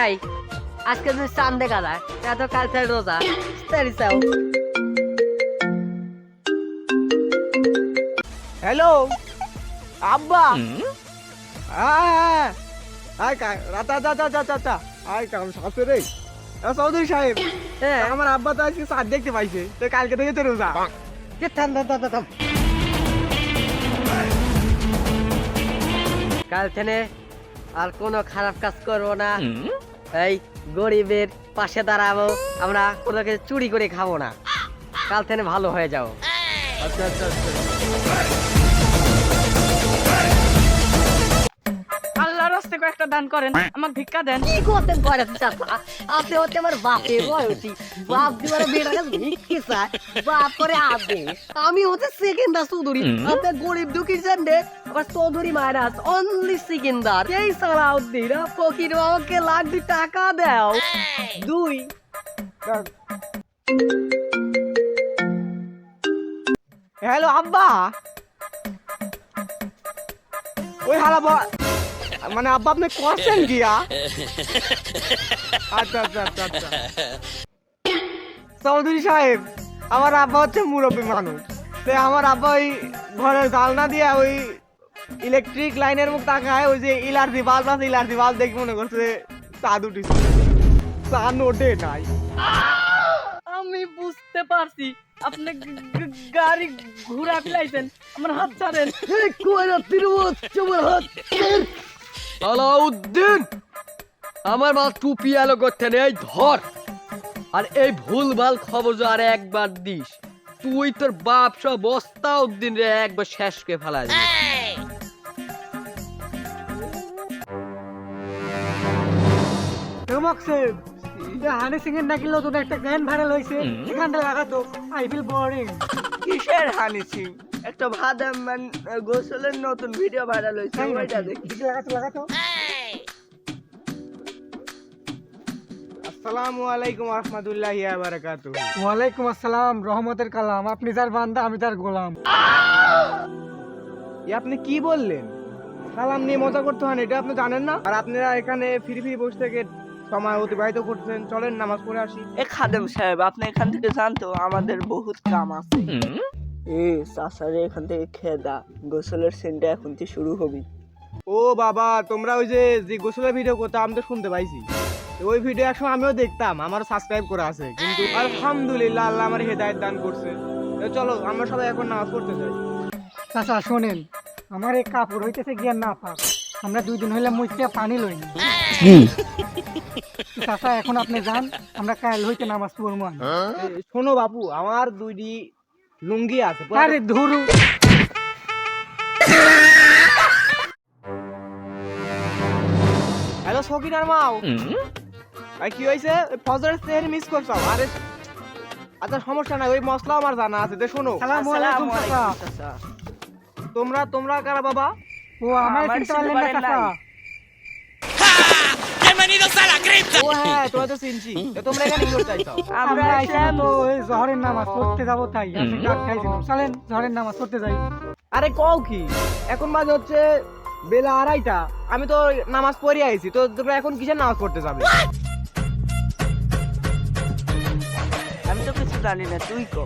ভাই আজকে তুমি চান দেখা যায় এত কাল থেকে রোজা তারি চাও। হ্যালো আব্বা আয় রাতা আয় কাম সাথে রে চৌধুরী সাহেব হ্যাঁ আমার আব্বা তো আজকে চাঁদ দেখতে পাইছে তো কালকে থেকে তো রোজা। থাম কাল থেকে আর কোনো খারাপ কাজ করবো না, এই গরিবের পাশে দাঁড়াবো, আমরা কোনো কিছু চুরি করে খাবো না, কাল থেকে ভালো হয়ে যাও। আচ্ছা আচ্ছা আচ্ছা আল্লাহর রাস্তে কয়েকটা দান করেন, আমাকে ভিক্ষা দেন। কি করতেন করে চাচা, আপনি হচ্ছে আমার বাপের বয়সী, বাপ দিবার বেটাকে ভিক্ষে চায়, বাপ করে আদেশ। আমি হচ্ছে সেকেন্ডার চৌধুরী, আপনার গরিব দুঃখীর জন্য আবার চৌধুরী মাইনাস অনলি সেকেন্ডার। এই সালাউদ্দিন ফকির বাবাকে লাখ টাকা দাও। দুই হ্যালো আব্বা ওই হালা মানে আব্বা আপনি করছেন গিয়া? আচ্ছা আচ্ছা আচ্ছা আচ্ছা চৌধুরী সাহেব আমার আব্বা হচ্ছে মুরব্বী মানুষ, তো আমার আব্বা ওই ঘরের জানলা দিয়ে ওই ইলেকট্রিক লাইনের মুখ তাকায়, ওই যে ইলার্জি বাল্ব আছে ইলার্জি বাল্ব দেখে মনে করছে চাঁদ উঠিছে, চাঁদ ওঠে নাই। আমি বুঝতে পারছি আপনি গাড়ি ঘুরা ফেলাইছেন, আমার হাত ছাড়েন। সালাউদ্দিন আমার মাল টুপি আলো করতে নেই, ধর। আর এই ভুলভাল খবর আর একবার দিস, তুই তোর বাপ সব বস্তা উদ্দিন রে একবার শেষ করে ফেলা দিবি। হানি সিং এর নাকি নতুন একটা গান ভাইরাল হয়েছে, গানটা লাগাতো আই ফিল বোরিং। কিসের হানি সিং? একটা ভাদামান গোসলের নতুন ভিডিও ভাইরাল হয়েছে, ওইটা দেখি। লাগাতো। আসসালামু আলাইকুম রাহমাতুল্লাহি ওয়া বারাকাতুহু। ওয়ালাইকুম আসসালাম, রহমতের কালাম। আপনি যার বান্দা আমি তার গোলাম। আপনি কি বললেন? সালাম নিয়ে মজা করতে হয় না, এটা আপনি জানেন না? আর আপনারা এখানে ফ্রি বসে থেকে সময় অতিবাহিত করছেন, চলেন নামাজ পড়ে আসি। খাদেম সাহেব আপনি এখান থেকে জানতো আমাদের বহুত কাম আছে। চাষারে এখান থেকে খেয়ে দা, গোসলের সিনটা এখন থেকে শুরু হবি। ও বাবা, তোমরা ওই যে গোসলের ভিডিও করতে আমি তো শুনতে পাইছি, ওই ভিডিও একসময় আমিও দেখতাম, আমার সাবস্ক্রাইব করা আছে, কিন্তু আলহামদুলিল্লাহ আল্লাহ আমার হেদায়েত দান করছে। চলো আমরা সবাই এখন নামাজ পড়তে যাই। চাচা শোনেন, আমার এই কাপড় হইতেছে গিয়া না পাক, আমরা 2 দিন হইলে মুইতে পানি লইনি। চাচা এখন আপনি যান, আমরা কাল হইতে নামাজ পড়বো। শোনো বাপু, আমার 2টি লুঙ্গি আছে। আরে ধরু হ্যালো সকিনার মাও, আর কি হয়েছে? ফজরের সেহরি মিস করছো? আরে আচ্ছা সমস্যা নাই, ওই মশলা আমার জানা আছে। শোনো, আসসালামু আলাইকুম চাচা। তোমরা কারা বাবা? ও আমার চিনতে পারলেন না চাচা? ও হ্যাঁ, তোমরা তো চিনছি। তোমরা এখানে কি করতে চাইছো? আমরা আইছিলাম তো ওই জহরের নামাজ পড়তে যাবো, তাই আপনি ডাক খাইছিলাম। চলেন জহরের নামাজ পড়তে যাই। আরে কও কি, এখন বাজে হচ্ছে বেলা 2:30, আমি তো নামাজ পড়ে আইছি, তো তোমরা এখন কিসের নামাজ পড়তে যাবে? আমি তো কিছু জানি না, তুই কো।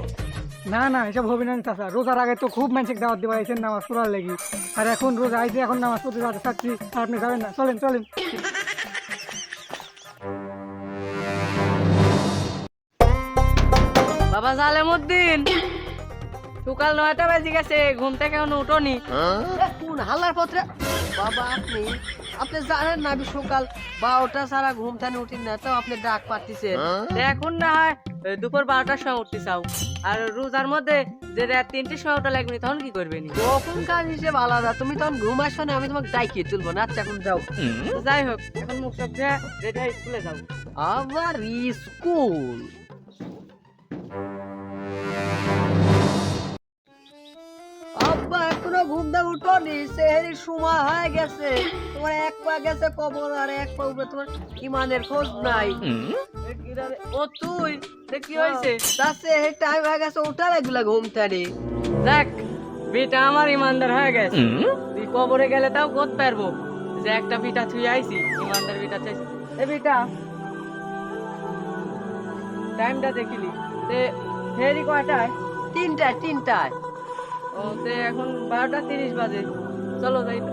না না এসব হবে না চাচা, রোজার আগে তো খুব মানুষকে দাওয়াত দিবা আইছেন নামাজ পড়ার লাগি, আর এখন রোজা আইছে, এখন নামাজ পড়তে যাতে চাচ্ছি, আর আপনি যাবেন না। চলেন চলেন। বাবা জালেমউদ্দিন, সকাল 9টা বেজে গেছে, ঘুম থেকে এখনো উঠোনি। কোন হাল্লার পত্রে বাবা, আপনি জানেন না আমি সকাল 12টা ছাড়া ঘুম থেকে উঠি না, তো আপনি ডাক পাচ্ছেন। এখন না হয় দুপুর 12টার সময় উঠতে চাও, আর রোজার মধ্যে যে রাত 3টের সময় ওটা লাগবে, তখন কি করবে নি? তখন কাজ হিসেবে আলাদা, তুমি তখন ঘুম আসছো না, আমি তোমাকে ডাইকিয়ে তুলবো না। আচ্ছা এখন যাও। তো যাই হোক, এখন মুখ সব দিয়ে রেডি হয়ে স্কুলে যাও। আবার স্কুল? আব্বা এখনো ঘুম থেকে উঠোনি, সেহেরির সময় হয়ে গেছে। তোমার এক পা গেছে কবর আর এক পা উপরে, তোমার ইমানের খোঁজ নাই। ও তুই, কি হয়েছে? তা সেহের টাইম হয়ে গেছে, ওঠা লাগলো ঘুম থেকে। দেখ বেটা আমার ইমানদার হয়ে গেছে, তুই কবরে গেলে তাও করতে পারবো যে একটা বিটা থুই আইছি, ইমানদার বিটা চাইছি। এ বেটা টাইমটা দেখিলি তে ফেরি কয়টায়? তিনটায় ও তে এখন 12:30 বাজে, চলো যাই তো।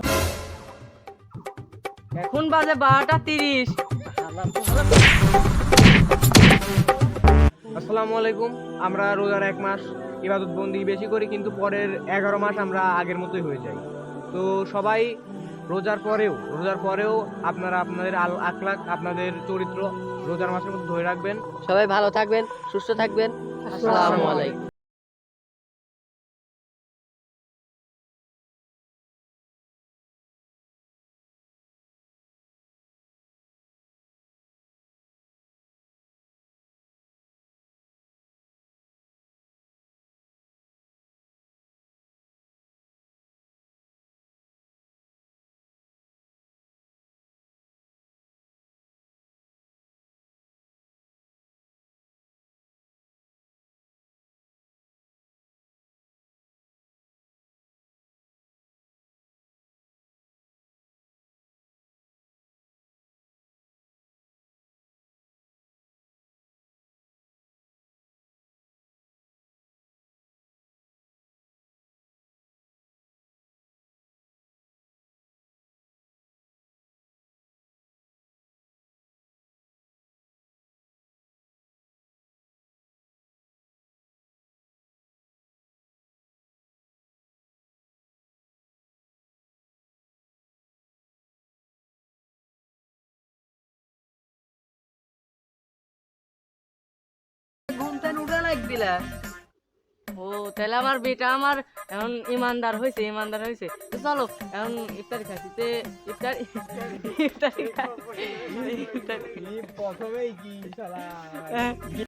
এখন বাজে 12:30। আসসালামু আলাইকুম। আমরা রোজার 1 মাস ইবাদত বন্দি বেশি করি, কিন্তু পরের 11 মাস আমরা আগের মতোই হয়ে যাই। তো সবাই রোজার পরেও আপনারা আপনাদের আখলাক, আপনাদের চরিত্র রোজার মাসের মধ্যে ধরে রাখবেন। সবাই ভালো থাকবেন, সুস্থ থাকবেন। আসসালামু আলাইকুম। ঘুমতে উঠে লাগবিলা। ও তাহলে আমার বেটা আমার এখন ইমানদার হয়েছে। তো চলো এখন ইফতারি খাচ্ছি, তে ইফতারি খাই। প্রথমেই কি